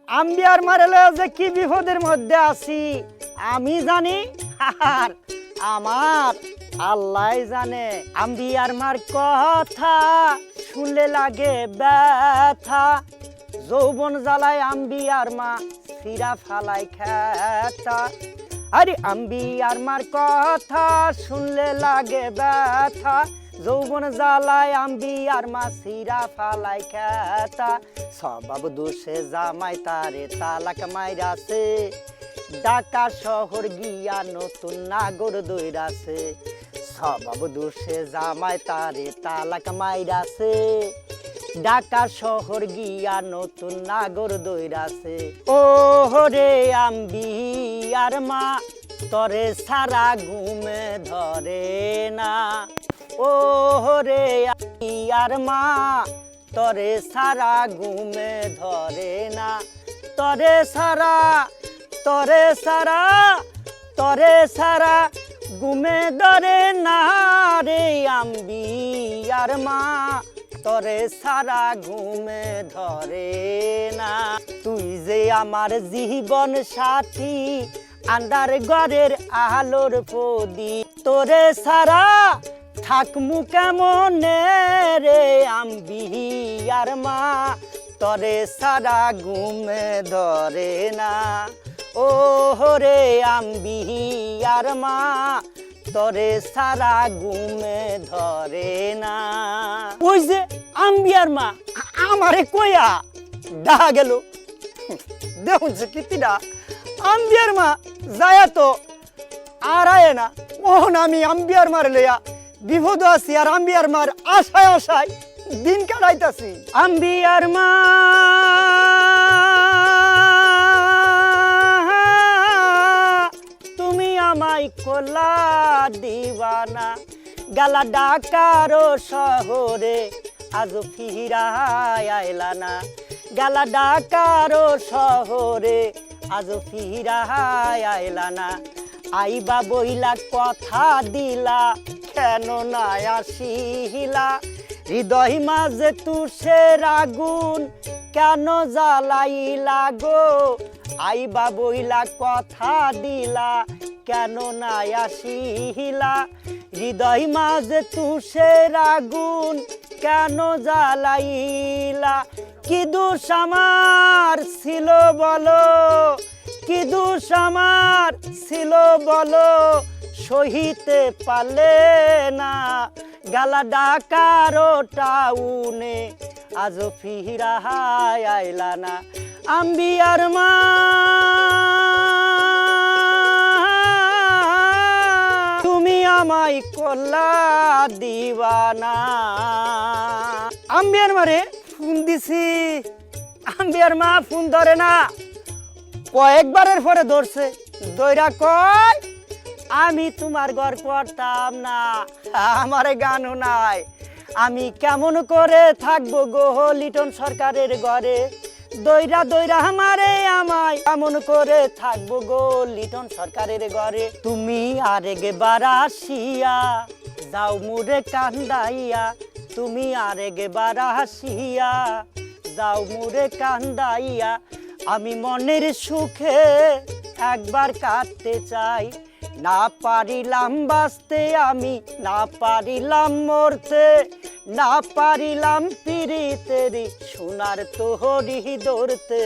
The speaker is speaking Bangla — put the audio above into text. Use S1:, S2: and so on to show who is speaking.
S1: আম্বিয়ার মারেলে যে কি বিপদের মধ্যে আছি আমি জানি আর আমার আল্লাহ জানে। আম্বিয়ার মার কথা শুনলে লাগে ব্যথা, যৌবন জ্বালায় আম্বিয়ার মা সিরা ফালাই খেতা। আরে আম্বিয়ার মার কথা শুনলে লাগে ব্যথা, যৌবন জ্বালায় আম্বিয়ার মা সিরা ফালাই খেতা। স্বভাব দোষে জামাই তারে তালাক মাইরাছে, ঢাকা শহর গিয়া নতুন নাগর দইরাছে। স্বভাব দোষে জামাই তারে তালাক মাইরাছে, ঢাকা শহর গিয়া নতুন নাগর দইরাছে। ও রে আম্বিয়ার মা তরে সারা ঘুমে ধরে না, ও রে আম্বিয়ার মা তরে সারা ঘুমে ধরে না। তরে সারা তরে সারা তরে সারা ঘুমে ধরে না রে আম্বিয়ার মা তরে সারা ঘুমে ধরে না। তুই যে আমার জীবন সাথী, আন্দার ঘরের আলোর প্রদীপ, তোরে সারা থাকমু কেমনে রে আম্বিয়ার মা তরে সারা ঘুমে ধরে না। ও রে আম্বিয়ার মা তরে সারা ঘুমে ধরে না। ওই যে আম্বিয়ার মা আমারে কইয়া ডাহা গেল, দেখুন যে কীর্তিটা আম্বিয়ার মা যায় তো আর আয় না। ওহন আমি আম্বিয়ার মার লইয়া বিপদ আছি, আর আম্বিয়ার মার আশায় আশায় দিন কাটাইতাছি। আম্বিয়ার মা তুমি আমায় কোলা দিবানা, গালা ঢাকারো শহরে আজ ফিরাই আইলা না। গালা ঢাকারো শহরে আজ ফিরাই আইলা না। আইবা বইলা কথা দিলা কেন না আসিলা, হৃদয় মাঝে তুষের আগুন কেন জ্বালাইলা গো। আইবা বইলা কথা দিলা কেন না আসিলা, হৃদয় মাঝে তুষের আগুন কেন জ্বালাইলা। কি দোষ আমার ছিল বলো, কি দোষ আমার ছিল বলো, সহিতে পারলে না। গালা ঢাকারো টাউনে আজ ফিরাই আইলা না। আম্বিয়ার মা তুমি আমায় কোলা দিবানা। আম্বিয়ার মারে ফোন দিছি, আম্বিয়ার মা ফোন ধরে না। কয়েকবারের পরে ধরছে, দইরা কয় আমি তোমার ঘর করতাম না, আমারে গানও নাই, আমি কেমন করে থাকবো গো লিটন সরকারের ঘরে। দইরা দইরা আমারে আমায় কেমন করে থাকবো গো লিটন সরকারের ঘরে। তুমি আরেকবার আসিয়া যাও মুরে কান্দাইয়া, তুমি আরেকবার আসিয়া যাও মুরে কান্দাইয়া। আমি মনের সুখে একবার কাটতে চাই, না পারিলাম বাঁচতে আমি, না পারিলাম মরতে, না পারিলাম পিরিতেরি সোনার তোহরি ধরতে।